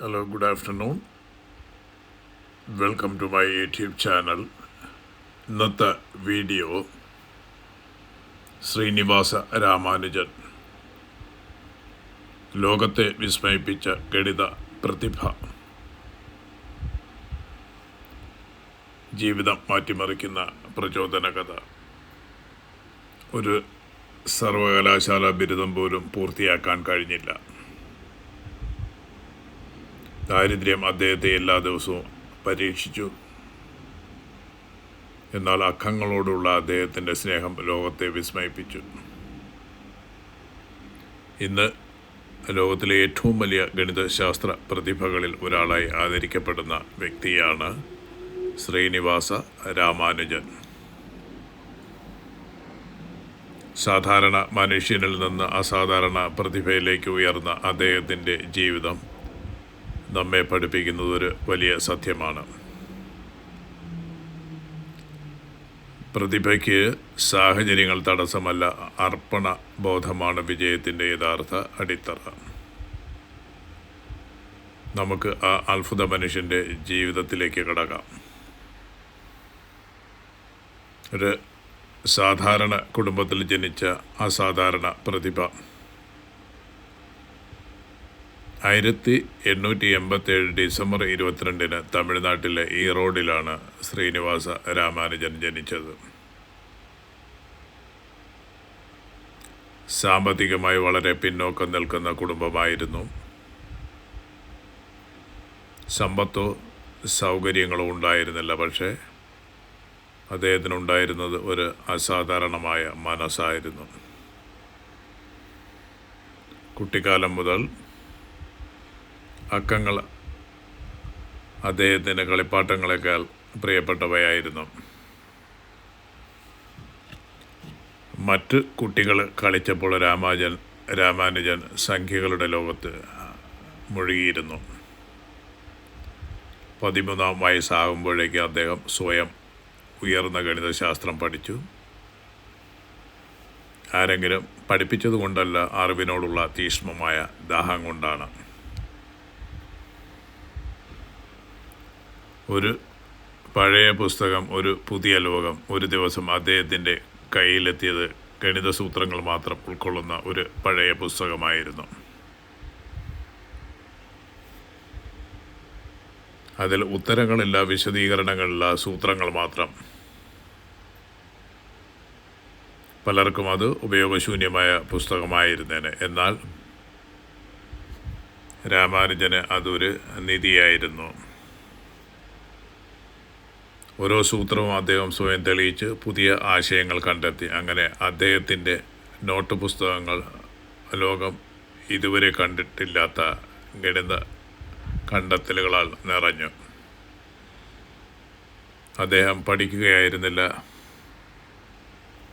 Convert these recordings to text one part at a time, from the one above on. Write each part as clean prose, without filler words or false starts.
Hello, good afternoon. Welcome to my YouTube channel. ഇന്നത്തെ video Srinivasa Ramanujan ലോകത്തെ വിസ്മയിപ്പിച്ച ഗണിത പ്രതിഭ ജീവിതം മാറ്റിമറിക്കുന്ന പ്രചോദന കഥ. ഒരു സർവകലാശാല ബിരുദം പോലും പൂർത്തിയാക്കാൻ കഴിഞ്ഞില്ല. ദാരിദ്ര്യം അദ്ദേഹത്തെ എല്ലാ ദിവസവും പരീക്ഷിച്ചു. എന്നാൽ അക്കങ്ങളോടുള്ള അദ്ദേഹത്തിൻ്റെ സ്നേഹം ലോകത്തെ വിസ്മയിപ്പിച്ചു. ഇന്ന് ലോകത്തിലെ ഏറ്റവും വലിയ ഗണിതശാസ്ത്ര പ്രതിഭകളിൽ ഒരാളായി ആദരിക്കപ്പെടുന്ന വ്യക്തിയാണ് ശ്രീനിവാസ രാമാനുജൻ. സാധാരണ മനുഷ്യനിൽ നിന്ന് അസാധാരണ പ്രതിഭയിലേക്ക് ഉയർന്ന അദ്ദേഹത്തിൻ്റെ ജീവിതം നമ്മെ പഠിപ്പിക്കുന്നത് ഒരു വലിയ സത്യമാണ്. പ്രതിഭയ്ക്ക് സാഹചര്യങ്ങൾ തടസ്സമല്ല, അർപ്പണ ബോധമാണ് വിജയത്തിൻ്റെ യഥാർത്ഥ അടിത്തറ. നമുക്ക് ആ അത്ഭുത മനുഷ്യൻ്റെ ജീവിതത്തിലേക്ക് കടക്കാം. ഒരു സാധാരണ കുടുംബത്തിൽ ജനിച്ച അസാധാരണ പ്രതിഭ. 1887 ഡിസംബർ 22 തമിഴ്നാട്ടിലെ ഈറോഡിലാണ് ശ്രീനിവാസ രാമാനുജൻ ജനിച്ചത്. സാമ്പത്തികമായി വളരെ പിന്നോക്കം നിൽക്കുന്ന കുടുംബമായിരുന്നു. സമ്പത്തോ സൗകര്യങ്ങളോ ഉണ്ടായിരുന്നില്ല. പക്ഷേ അദ്ദേഹത്തിനുണ്ടായിരുന്നത് ഒരു അസാധാരണമായ മനസ്സായിരുന്നു. കുട്ടിക്കാലം മുതൽ അക്കങ്ങൾ അദ്ദേഹത്തിൻ്റെ കളിപ്പാട്ടങ്ങളെക്കാൾ പ്രിയപ്പെട്ടവയായിരുന്നു. മറ്റ് കുട്ടികൾ കളിച്ചപ്പോൾ രാമാനുജൻ സംഖ്യകളുടെ ലോകത്ത് മുഴുകിയിരുന്നു. 13-ാം വയസ്സാകുമ്പോഴേക്ക് അദ്ദേഹം സ്വയം ഉയർന്ന ഗണിതശാസ്ത്രം പഠിച്ചു. ആരെങ്കിലും പഠിപ്പിച്ചതുകൊണ്ടല്ല, അറിവിനോടുള്ള തീക്ഷ്ണമായ ദാഹം കൊണ്ടാണ്. ഒരു പഴയ പുസ്തകം, ഒരു പുതിയ ലോകം. ഒരു ദിവസം അദ്ദേഹത്തിൻ്റെ കയ്യിലെത്തിയത് ഗണിത സൂത്രങ്ങൾ മാത്രം ഉൾക്കൊള്ളുന്ന ഒരു പഴയ പുസ്തകമായിരുന്നു. അതിൽ ഉത്തരങ്ങളില്ല, വിശദീകരണങ്ങളില്ല, സൂത്രങ്ങൾ മാത്രം. പലർക്കും അത് ഉപയോഗശൂന്യമായ പുസ്തകമായിരുന്നേനെ. എന്നാൽ രാമാനുജന് അതൊരു നിധിയായിരുന്നു. ഓരോ സൂത്രവും അദ്ദേഹം സ്വയം തെളിയിച്ച് പുതിയ ആശയങ്ങൾ കണ്ടെത്തി. അങ്ങനെ അദ്ദേഹത്തിൻ്റെ നോട്ട് പുസ്തകങ്ങൾ ലോകം ഇതുവരെ കണ്ടിട്ടില്ലാത്ത ഗണിത കണ്ടെത്തലുകളാൽ നിറഞ്ഞു. അദ്ദേഹം പഠിക്കുകയായിരുന്നില്ല,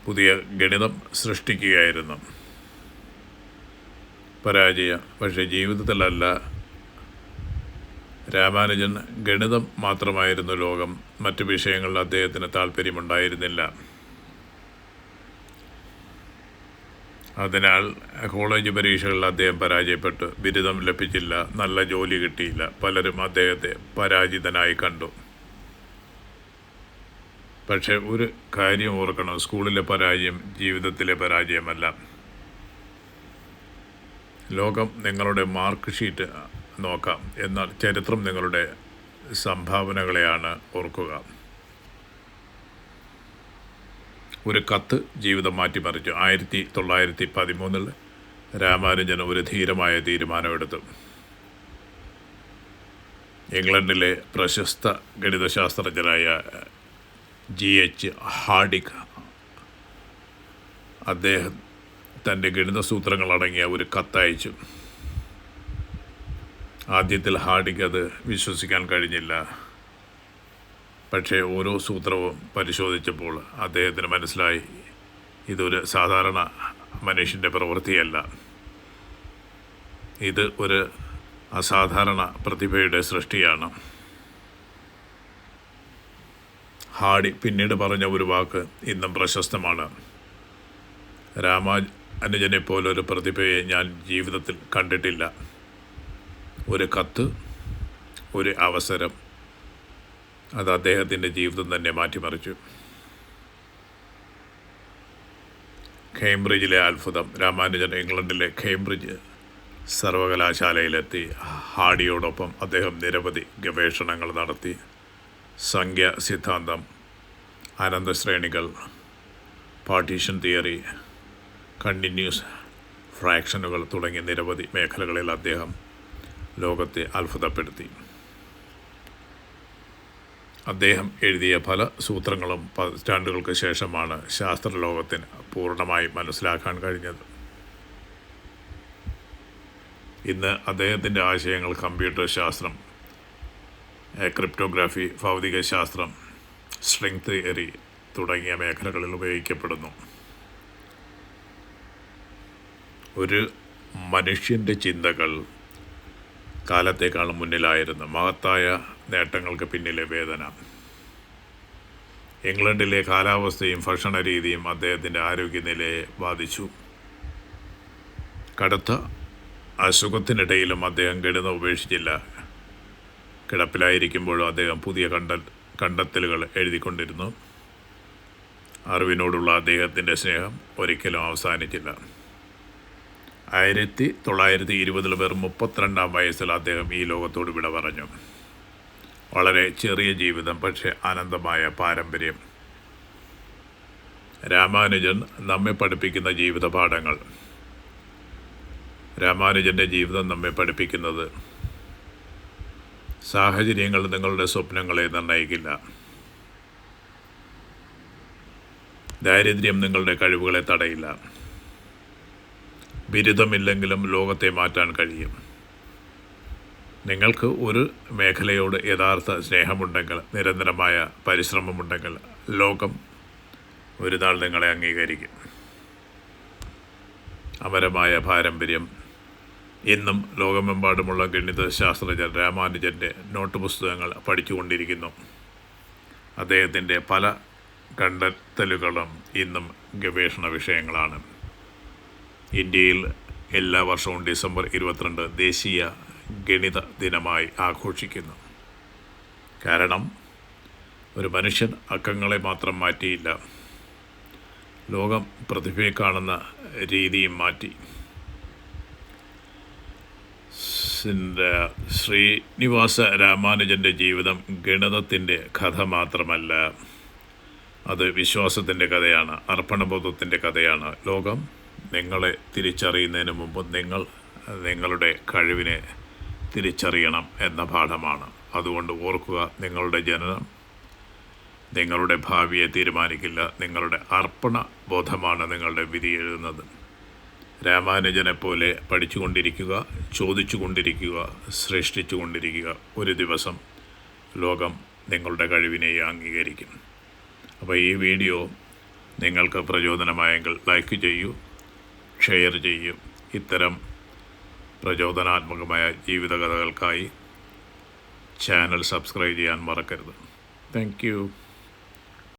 പുതിയ ഗണിതം സൃഷ്ടിക്കുകയായിരുന്നു. പരാജയം പക്ഷേ ജീവിതത്തിലല്ല. രാമാനുജൻ ഗണിതം മാത്രമായിരുന്നു ലോകം. മറ്റു വിഷയങ്ങളിൽ അദ്ദേഹത്തിന് താല്പര്യമുണ്ടായിരുന്നില്ല. അതിനാൽ കോളേജ് പരീക്ഷകളിൽ അദ്ദേഹം പരാജയപ്പെട്ടു. ബിരുദം ലഭിച്ചില്ല, നല്ല ജോലി കിട്ടിയില്ല. പലരും അദ്ദേഹത്തെ പരാജിതനായി കണ്ടു. പക്ഷേ ഒരു കാര്യം ഓർക്കണം, സ്കൂളിലെ പരാജയം ജീവിതത്തിലെ പരാജയമല്ല. ലോകം നിങ്ങളുടെ മാർക്ക് ഷീറ്റ് നോക്കാം, എന്നാൽ ചരിത്രം നിങ്ങളുടെ സംഭാവനകളെയാണ് ഓർക്കുക. ഒരു കത്ത് ജീവിതം മാറ്റിമറിച്ചു. 1913 രാമാനുജൻ ഒരു ധീരമായ തീരുമാനമെടുത്തു. ഇംഗ്ലണ്ടിലെ പ്രശസ്ത ഗണിതശാസ്ത്രജ്ഞനായ GH ഹാർഡിക് അദ്ദേഹം തൻ്റെ ഗണിത സൂത്രങ്ങളടങ്ങിയ ഒരു കത്തയച്ചു. ആദ്യത്തിൽ ഹാർഡിക്ക് അത് വിശ്വസിക്കാൻ കഴിഞ്ഞില്ല. പക്ഷേ ഓരോ സൂത്രവും പരിശോധിച്ചപ്പോൾ അദ്ദേഹത്തിന് മനസ്സിലായി, ഇതൊരു സാധാരണ മനുഷ്യൻ്റെ പ്രവൃത്തിയല്ല, ഇത് ഒരു അസാധാരണ പ്രതിഭയുടെ സൃഷ്ടിയാണ്. ഹാർഡി പിന്നീട് പറഞ്ഞ ഒരു വാക്ക് ഇന്നും പ്രശസ്തമാണ്: രാമാനുജനെ പോലൊരു പ്രതിഭയെ ഞാൻ ജീവിതത്തിൽ കണ്ടിട്ടില്ല. ഒരു കത്ത് ഒരു അവസരം അത് അദ്ദേഹത്തിൻ്റെ ജീവിതം തന്നെ മാറ്റിമറിച്ചു. കേംബ്രിഡ്ജിലെ അത്ഭുതം. രാമാനുജൻ ഇംഗ്ലണ്ടിലെ കേംബ്രിഡ്ജ് സർവകലാശാലയിലെത്തി. ഹാർഡിയോടൊപ്പം അദ്ദേഹം നിരവധി ഗവേഷണങ്ങൾ നടത്തി. സംഖ്യ സിദ്ധാന്തം, അനന്തശ്രേണികൾ, പാർട്ടീഷൻ തിയറി, കണ്ടിന്യൂസ് ഫ്രാക്ഷനുകൾ തുടങ്ങിയ നിരവധി മേഖലകളിൽ അദ്ദേഹം ലോകത്തെ അത്ഭുതപ്പെടുത്തി. അദ്ദേഹം എഴുതിയ പല സൂത്രങ്ങളും പതിറ്റാണ്ടുകൾക്ക് ശേഷമാണ് ശാസ്ത്രലോകത്തിന് പൂർണ്ണമായി മനസ്സിലാക്കാൻ കഴിഞ്ഞത്. ഇന്ന് അദ്ദേഹത്തിൻ്റെ ആശയങ്ങൾ കമ്പ്യൂട്ടർ ശാസ്ത്രം, ക്രിപ്റ്റോഗ്രാഫി, ഭൗതിക ശാസ്ത്രം, സ്ട്രിംഗ് തിയറി തുടങ്ങിയ മേഖലകളിൽ ഉപയോഗിക്കപ്പെടുന്നു. ഒരു മനുഷ്യൻ്റെ ചിന്തകൾ കാലത്തേക്കാളും മുന്നിലായിരുന്നു. മഹത്തായ നേട്ടങ്ങൾക്ക് പിന്നിലെ വേദന. ഇംഗ്ലണ്ടിലെ കാലാവസ്ഥയും ഭക്ഷണ രീതിയും അദ്ദേഹത്തിൻ്റെ ആരോഗ്യനിലയെ ബാധിച്ചു. കടുത്ത അസുഖത്തിനിടയിലും അദ്ദേഹം ഗണിതം ഉപേക്ഷിച്ചില്ല. കിടപ്പിലായിരിക്കുമ്പോഴും അദ്ദേഹം പുതിയ കണ്ടെത്തലുകൾ എഴുതിക്കൊണ്ടിരുന്നു. അറിവിനോടുള്ള അദ്ദേഹത്തിൻ്റെ സ്നേഹം ഒരിക്കലും അവസാനിച്ചില്ല. 1920 വെറും 32-ാം വയസ്സിൽ അദ്ദേഹം ഈ ലോകത്തോട് വിട പറഞ്ഞു. വളരെ ചെറിയ ജീവിതം, പക്ഷേ അനന്തമായ പാരമ്പര്യം. രാമാനുജൻ നമ്മെ പഠിപ്പിക്കുന്ന ജീവിത പാഠങ്ങൾ. രാമാനുജൻ്റെ ജീവിതം നമ്മെ പഠിപ്പിക്കുന്നത്: സാഹചര്യങ്ങൾ നിങ്ങളുടെ സ്വപ്നങ്ങളെ നിർണ്ണയിക്കില്ല. ദാരിദ്ര്യം നിങ്ങളുടെ കഴിവുകളെ തടയില്ല. ബിരുദമില്ലെങ്കിലും ലോകത്തെ മാറ്റാൻ കഴിയും. നിങ്ങൾക്ക് ഒരു മേഖലയോട് യഥാർത്ഥ സ്നേഹമുണ്ടെങ്കിൽ, നിരന്തരമായ പരിശ്രമമുണ്ടെങ്കിൽ, ലോകം ഒരു നാൾ നിങ്ങളെ അംഗീകരിക്കും. അമരമായ പാരമ്പര്യം. ഇന്നും ലോകമെമ്പാടുമുള്ള ഗണിത ശാസ്ത്രജ്ഞർ രാമാനുജൻ്റെ നോട്ട് പുസ്തകങ്ങൾ പഠിച്ചുകൊണ്ടിരിക്കുന്നു. അദ്ദേഹത്തിൻ്റെ പല കണ്ടെത്തലുകളും ഇന്നും ഗവേഷണ വിഷയങ്ങളാണ്. ഇന്ത്യയിൽ എല്ലാ വർഷവും ഡിസംബർ 22 ദേശീയ ഗണിത ദിനമായി ആഘോഷിക്കുന്നു. കാരണം ഒരു മനുഷ്യൻ അക്കങ്ങളെ മാത്രം മാറ്റിയില്ല, ലോകം പ്രതിഭയെ കാണുന്ന രീതിയും മാറ്റി. ശ്രീനിവാസ രാമാനുജൻ്റെ ജീവിതം ഗണിതത്തിൻ്റെ കഥ മാത്രമല്ല, അത് വിശ്വാസത്തിൻ്റെ കഥയാണ്, അർപ്പണബോധത്തിൻ്റെ കഥയാണ്. ലോകം നിങ്ങളെ തിരിച്ചറിയുന്നതിന് മുമ്പ് നിങ്ങൾ നിങ്ങളുടെ കഴിവിനെ തിരിച്ചറിയണം എന്ന പാഠമാണ്. അതുകൊണ്ട് ഓർക്കുക, നിങ്ങളുടെ ജനനം നിങ്ങളുടെ ഭാവിയെ തീരുമാനിക്കില്ല. നിങ്ങളുടെ അർപ്പണ ബോധമാണ് നിങ്ങളുടെ വിധി എഴുതുന്നത്. രാമാനുജനെപ്പോലെ പഠിച്ചുകൊണ്ടിരിക്കുക, ചോദിച്ചുകൊണ്ടിരിക്കുക, സൃഷ്ടിച്ചുകൊണ്ടിരിക്കുക. ഒരു ദിവസം ലോകം നിങ്ങളുടെ കഴിവിനെ അംഗീകരിക്കും. അപ്പോൾ ഈ വീഡിയോ നിങ്ങൾക്ക് പ്രചോദനമായെങ്കിൽ ലൈക്ക് ചെയ്യൂ, ഷെയർ ചെയ്യൂ. ഇത്തരം പ്രചോദനാത്മകമായ ജീവിതകഥകൾക്കായി ചാനൽ സബ്സ്ക്രൈബ് ചെയ്യാൻ മറക്കരുത്. Thank you.